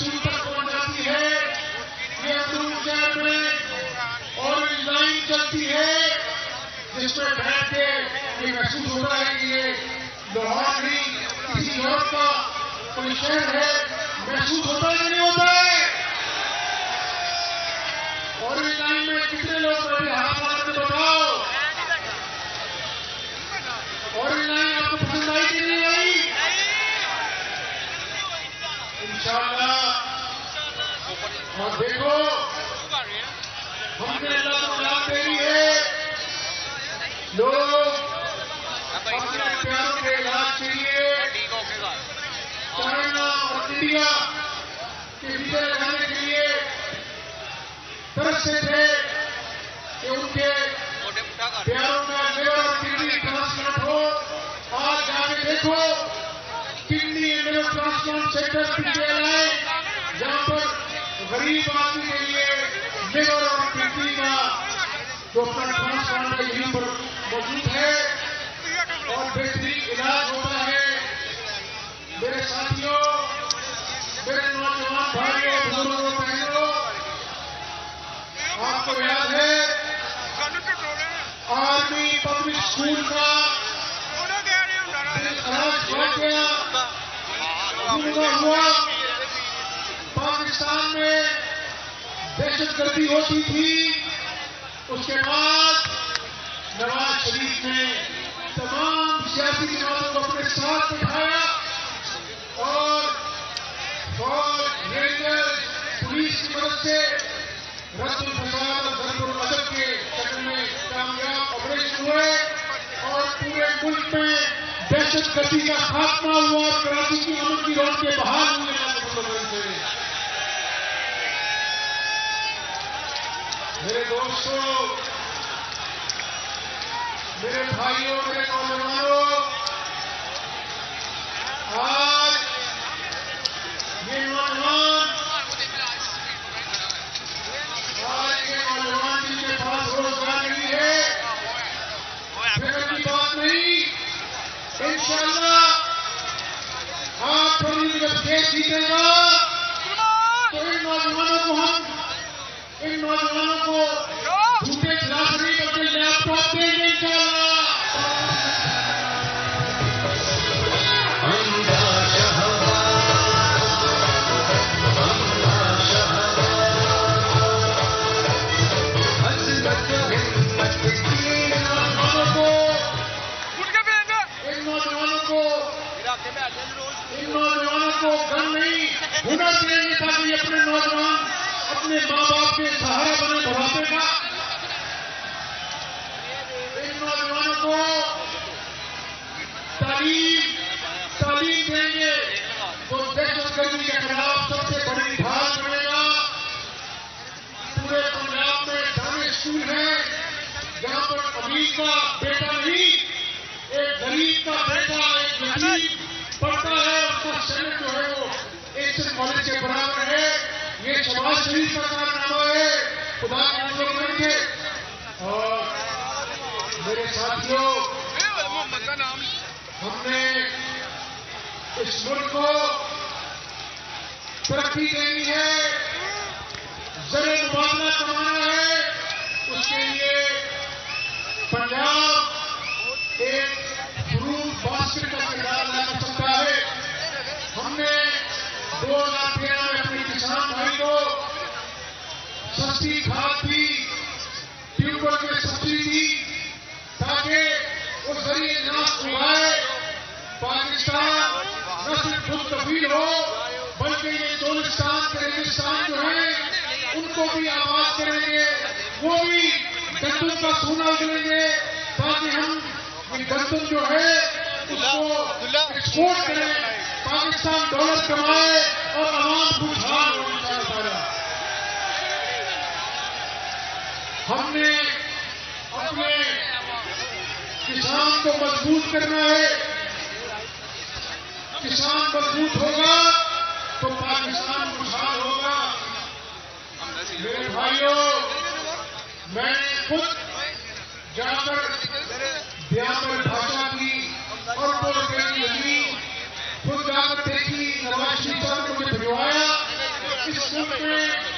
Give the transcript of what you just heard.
रसूल तक पहुंच जाती है। ये अमरूद शहर में और लाइन चलती है जिसमें बैठ के ये महसूस होता है कि ये लाहौर नहीं किसी यूरोप का कोई शहर है। महसूस होता है नहीं होता है? और इस लाइन में कितने लोग बैठे हाथ मार के बताओ। और इस लाइन आपको पसंद आई कि नहीं आई? इंशाअल्लाह। और देखो हमने अल्लाह को याद देनी है। लोग अपने प्यारों के इलाज के लिए चाइना और इंडिया के वीजा लगाने के लिए तरसते थे कि उनके प्यारों का लिवर और किडनी ट्रांसप्लांट हो। आज जाके देखो kidney liver transplant centre PGI है जहां पर गरीब आदमी के लिए लिवर और किडनी का जो अपना ट्रांसप्लांट है यहीं पर मौजूद है और बेहतरीन इलाज होता है। मेरे साथियों, मेरे नौजवान भाइयों, बुजुर्गों, बहनों, आपको याद है आर्मी पब्लिक स्कूल का हुआ। पाकिस्तान में दहशतगर्दी होती थी, उसके बाद नवाज शरीफ ने तमाम सियासी जमातों को अपने साथ बिठाया और फौज, रेंजर, पुलिस की मदद से रद्दुल फसाद और ज़रबुल अदब के चक्र में कामयाब ऑपरेशन हुए और पूरे मुल्क में दहशतगर्दी का खात्मा हुआ और कराची की अमन की रौनकें बहाल हुई। मेरे दोस्तों, मेरे भाइयों, मेरे नौजवानों, आज ये नौजवान जिनके पास रोजगार नहीं है, फिक्र की बात नहीं। इंशाअल्लाह आप फरवरी जब देश जीतेगा तो इन नौजवानों को झूठे खिलाफ नहीं बल्कि लैपटॉप देंगे इंशाअल्लाह। इन नौजवानों को गन नहीं हुनर देंगे ताकि अपने नौजवान अपने माँ बाप के सहारा बने बुढ़ापे का। इन नौजवानों को तालीम देंगे तो दहशतगर्दी के खिलाफ सबसे बड़ी ढाल बनेगा। पूरे पंजाब में ढाई स्कूल हैं जहां पर अमीर का बेटा नहीं, एक गरीब का बेटा, एक गरीब पढ़ता है, उसका शरीर जो है वो एक कॉलेज के बराबर है। ये शहबाज शरीफ का कारनामा है, खुदा के नाम करेंगे। और मेरे साथियों, हमने इस मुल्क को तरक्की देनी है, ज़र मुबादला करवाना है। उसके लिए पंजाब एक फ्रूट बास्केट का किरदार अदा कर सकता है। हमने 2013 में अपने किसान भाई को सस्ती खाद दी, ट्यूबवेल में सब्सिडी दी ताकि उस जरिए अनाज उगाए। पाकिस्तान न सिर्फ खुद कफील हो बल्कि ये चोलिस्तान के रेगिस्तान जो है उनको भी आबाद करेंगे, वो भी गंदम का सोना उगलेंगे ताकि हम गंदम जो है उसको एक्सपोर्ट करें, पाकिस्तान डॉलर कमाए और आवाम खुशहाल हो। हमने अपने किसान को मजबूत करना है। किसान मजबूत होगा तो पाकिस्तान खुशहाल होगा। मेरे भाइयों, मैंने खुद जाकर ब्यावर भाषा की और खुद जाकर देखी, नवाज शरीफ साहब को मुझे भिजवाया इस मुल्क में